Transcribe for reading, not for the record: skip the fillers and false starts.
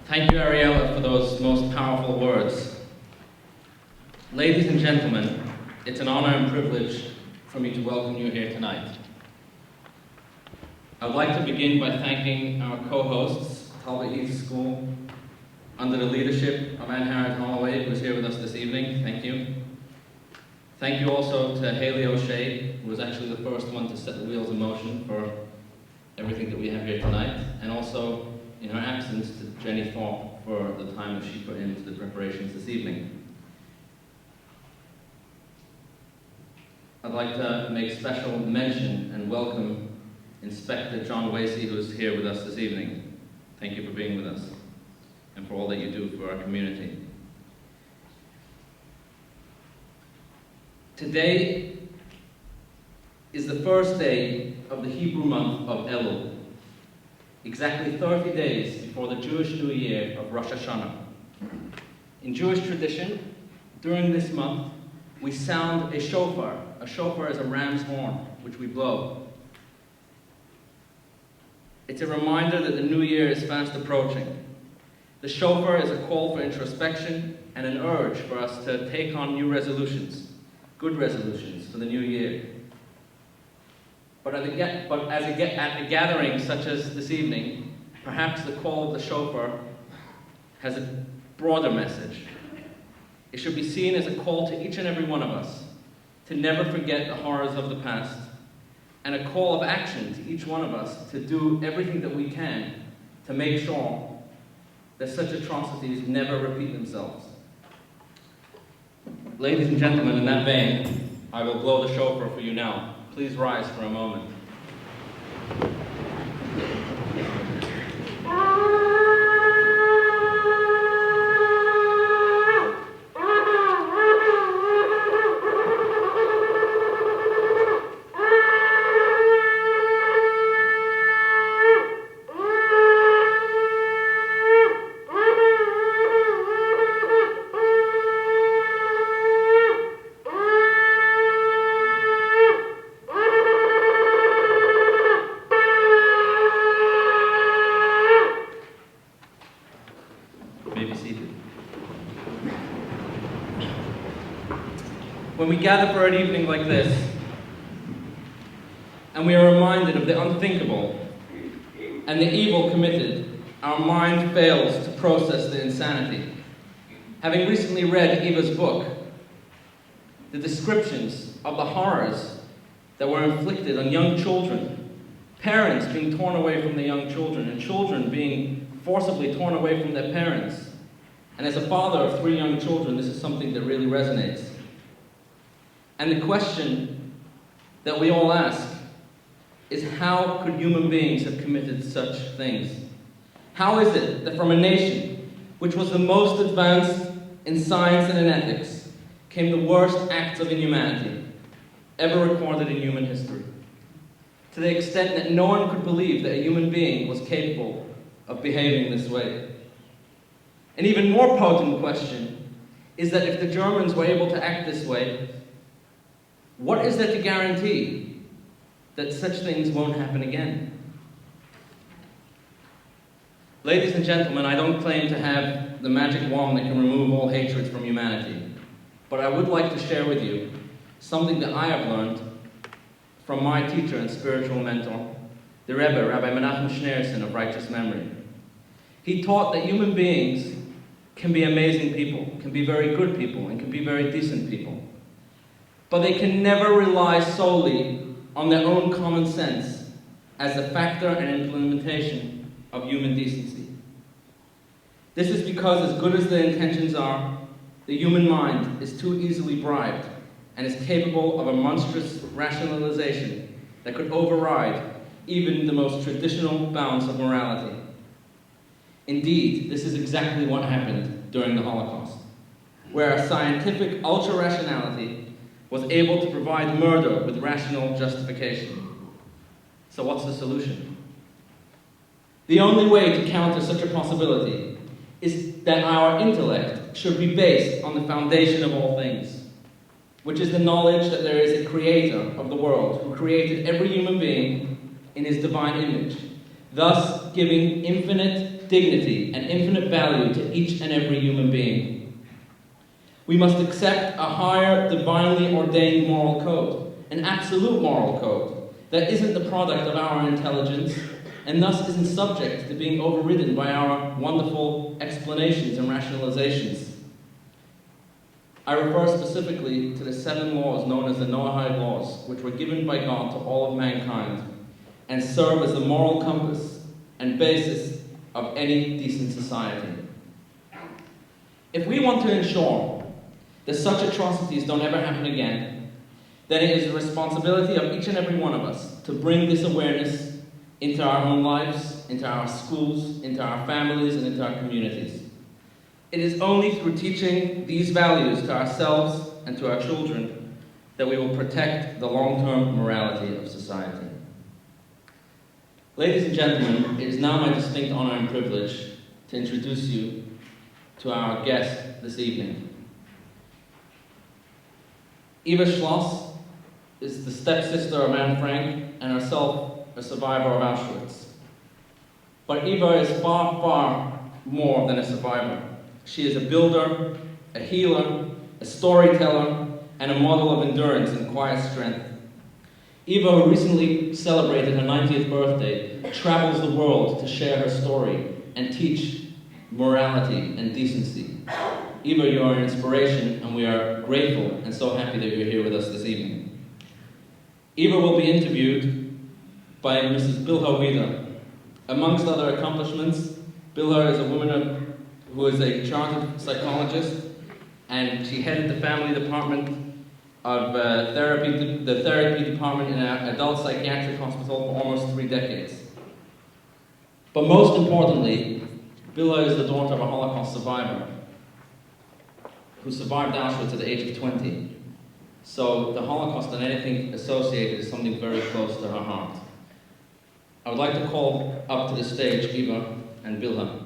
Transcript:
Thank you, Ariella, for those most powerful words. Ladies and gentlemen, it's an honor and privilege for me to welcome you here tonight. I'd like to begin by thanking our co-hosts, Talbot Heath School, under the leadership of Anne Harriet Holloway, who is here with us this evening. Thank you. Thank you also to Haley O'Shea, who was actually the first one to set the wheels in motion for everything that we have here tonight, and also, in her absence, to Jenny Thorpe for the time that she put into the preparations this evening. I'd like to make special mention and welcome Inspector John Wasey, who is here with us this evening. Thank you for being with us and for all that you do for our community. Today is the first day of the Hebrew month of Elul, exactly 30 days before the Jewish New Year of Rosh Hashanah. In Jewish tradition, during this month, we sound a shofar. A shofar is a ram's horn, which we blow. It's a reminder that the new year is fast approaching. The shofar is a call for introspection and an urge for us to take on new resolutions, good resolutions for the new year. But at a gathering such as this evening, perhaps the call of the shofar has a broader message. It should be seen as a call to each and every one of us to never forget the horrors of the past, and a call of action to each one of us to do everything that we can to make sure that such atrocities never repeat themselves. Ladies and gentlemen, in that vein, I will blow the shofar for you now. Please rise for a moment. When we gather for an evening like this, and we are reminded of the unthinkable and the evil committed, our mind fails to process the insanity. Having recently read Eva's book, the descriptions of the horrors that were inflicted on young children, parents being torn away from the young children, and children being forcibly torn away from their parents. And as a father of 3 young children, this is something that really resonates. And the question that we all ask is, how could human beings have committed such things? How is it that from a nation which was the most advanced in science and in ethics came the worst acts of inhumanity ever recorded in human history? To the extent that no one could believe that a human being was capable of behaving this way. An even more potent question is that if the Germans were able to act this way, what is there to guarantee that such things won't happen again? Ladies and gentlemen, I don't claim to have the magic wand that can remove all hatred from humanity, but I would like to share with you something that I have learned from my teacher and spiritual mentor, the Rebbe, Rabbi Menachem Schneerson of righteous memory. He taught that human beings can be amazing people, can be very good people, and can be very decent people. But they can never rely solely on their own common sense as the factor and implementation of human decency. This is because, as good as the intentions are, the human mind is too easily bribed and is capable of a monstrous rationalization that could override even the most traditional bounds of morality. Indeed, this is exactly what happened during the Holocaust, where a scientific ultra-rationality was able to provide murder with rational justification. So what's the solution? The only way to counter such a possibility is that our intellect should be based on the foundation of all things, which is the knowledge that there is a creator of the world who created every human being in his divine image, thus giving infinite dignity, and infinite value to each and every human being. We must accept a higher, divinely ordained moral code, an absolute moral code, that isn't the product of our intelligence, and thus isn't subject to being overridden by our wonderful explanations and rationalizations. I refer specifically to the 7 laws known as the Noahide laws, which were given by God to all of mankind, and serve as the moral compass and basis of any decent society. If we want to ensure that such atrocities don't ever happen again, then it is the responsibility of each and every one of us to bring this awareness into our own lives, into our schools, into our families, and into our communities. It is only through teaching these values to ourselves and to our children that we will protect the long-term morality of society. Ladies and gentlemen, it is now my distinct honor and privilege to introduce you to our guest this evening. Eva Schloss is the stepsister of Anne Frank and herself a survivor of Auschwitz. But Eva is far, far more than a survivor. She is a builder, a healer, a storyteller, and a model of endurance and quiet strength. Eva, who recently celebrated her 90th birthday, travels the world to share her story and teach morality and decency. Eva, you are an inspiration, and we are grateful and so happy that you're here with us this evening. Eva will be interviewed by Mrs. Bilha Wieder. Amongst other accomplishments, Bilha is a woman who is a chartered psychologist, and she headed the family department of the therapy department in an adult psychiatric hospital for almost 3 decades. But most importantly, Bilha is the daughter of a Holocaust survivor who survived Auschwitz at the age of 20. So the Holocaust and anything associated is something very close to her heart. I would like to call up to the stage Eva and Bilha.